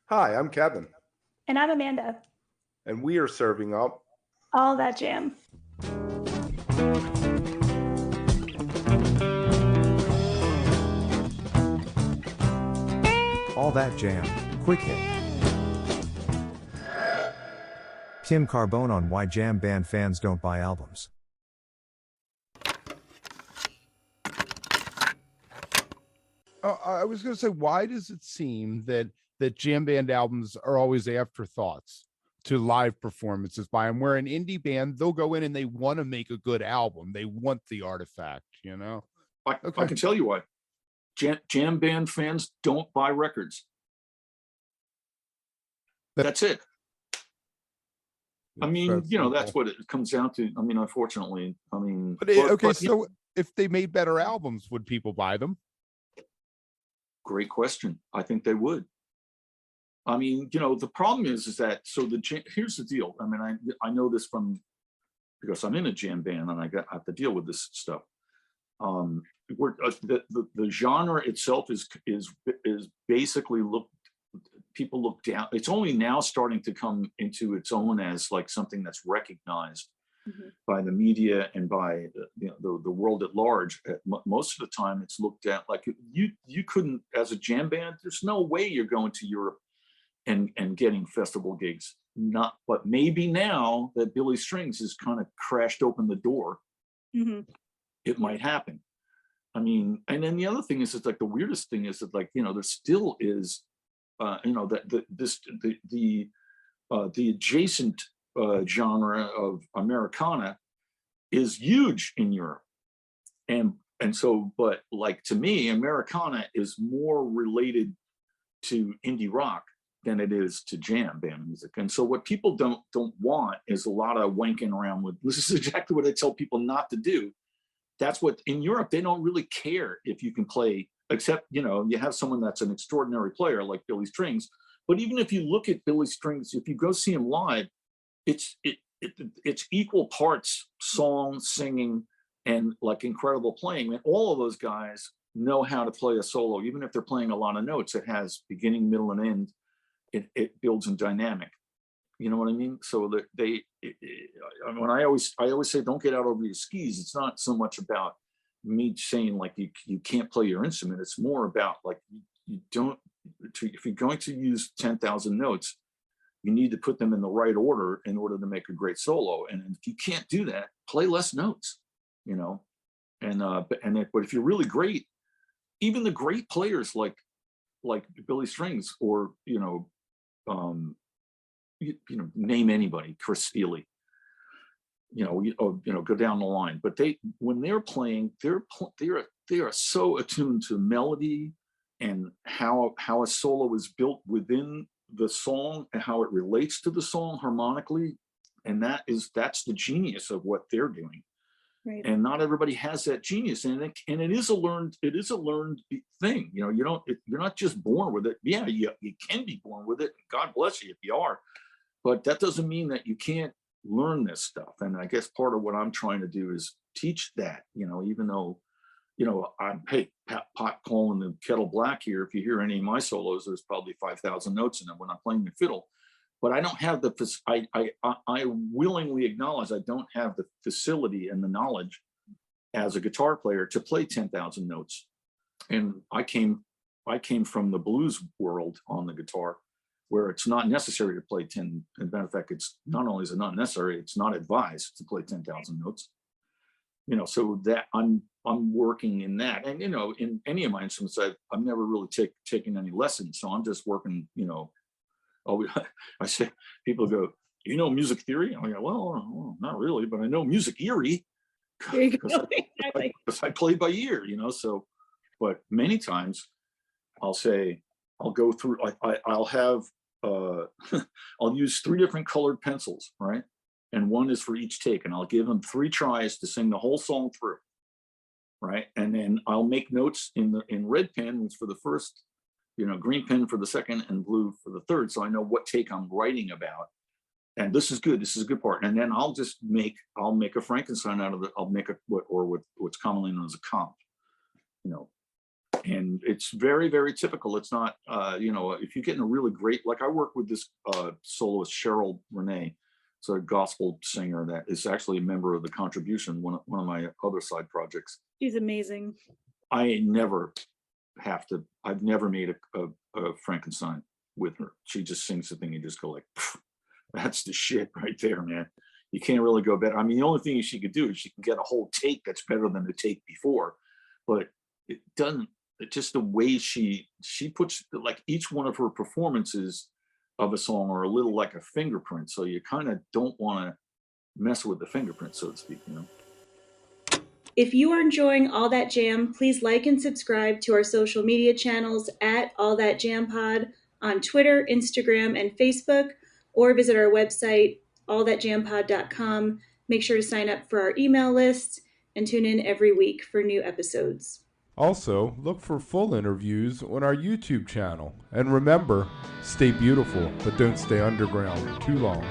Hi, I'm Kevin, And I'm Amanda. and we are serving up All that jam. All That Jam, Quick Hit. Tim Carbone on why jam band fans don't buy albums. I was going to say, why does it seem that jam band albums are always afterthoughts to live performances by them? Where an indie band, they'll go in and they want to make a good album. They want the artifact, you know? I can tell you why. Jam band fans don't buy records. That's it. I mean, that's what it comes down to. I mean, unfortunately, so if they made better albums, would people buy them? Great question. I think they would. I mean, the problem is that, here's the deal. I mean, I know this because I'm in a jam band and I have to deal with this stuff. The genre itself is basically people look down. It's only now starting to come into its own as like something that's recognized by the media and by the world at large. Most of the time, it's looked at like you couldn't, as a jam band. There's no way you're going to Europe and getting festival gigs. But maybe now that Billy Strings has kind of crashed open the door, it might happen. I mean, and then the other thing is, it's like the weirdest thing is that, like, there still is, the adjacent genre of Americana is huge in Europe, and so, but like, to me, Americana is more related to indie rock than it is to jam band music. And so what people don't want is a lot of wanking around with. This is exactly what I tell people not to do. That's what, in Europe, they don't really care if you can play, except, you have someone that's an extraordinary player like Billy Strings. But even if you look at Billy Strings, if you go see him live, it's equal parts song, singing, and like incredible playing. And all of those guys know how to play a solo, even if they're playing a lot of notes. It has beginning, middle, and end. It builds in dynamic. You know what I mean? So that when I always say, don't get out over your skis. It's not so much about me saying like you can't play your instrument. It's more about like you don't. If you're going to use 10,000 notes, you need to put them in the right order in order to make a great solo. And if you can't do that, play less notes. But if you're really great, even the great players like Billy Strings or name anybody, Chris Steele, go down the line. But when they're playing, they are so attuned to melody and how a solo is built within the song and how it relates to the song harmonically, and that's the genius of what they're doing. Right. And not everybody has that genius, and it is a learned thing. You're not just born with it. Yeah, you can be born with it. God bless you if you are, but that doesn't mean that you can't learn this stuff. And I guess part of what I'm trying to do is teach that. Even though, I'm pot calling the kettle black here. If you hear any of my solos, there's probably 5,000 notes in them when I'm playing the fiddle. But I don't have I willingly acknowledge I don't have the facility and the knowledge as a guitar player to play 10,000 notes. And I came from the blues world on the guitar, where it's not necessary to play 10. As a matter of fact, it's not only is it not necessary, it's not advised to play 10,000 notes. So that I'm working in that. And, in any of my instruments, I've never really taken any lessons. So I'm just working, I say, people go, music theory? I'm like, well, not really, but I know music theory because I play by ear, so, but many times I'll say, I'll go through, I'll have, I'll use 3 different colored pencils, right? And one is for each take, and I'll give them 3 tries to sing the whole song through, right? And then I'll make notes in red pen for the first, green pen for the second, and blue for the third. So I know what take I'm writing about. And this is good. This is a good part. And then I'll make a Frankenstein out of it. I'll make what's commonly known as a comp, And it's very, very typical. It's not, if you're getting a really great, like I work with this soloist, Cheryl Renee. It's a gospel singer that is actually a member of the Contribution, one of my other side projects. She's amazing. I've never made a Frankenstein with her. She just sings the thing, you just go like, that's the shit right there, man. You can't really go better. I mean, the only thing she could do is she can get a whole take that's better than the take before, but it doesn't, just the way she puts, like, each one of her performances of a song are a little like a fingerprint. So you kind of don't want to mess with the fingerprint, so to speak, you know? If you are enjoying All That Jam, please like and subscribe to our social media channels at All That Jam Pod on Twitter, Instagram, and Facebook, or visit our website, allthatjampod.com. Make sure to sign up for our email list and tune in every week for new episodes. Also, look for full interviews on our YouTube channel. And remember, stay beautiful, but don't stay underground too long.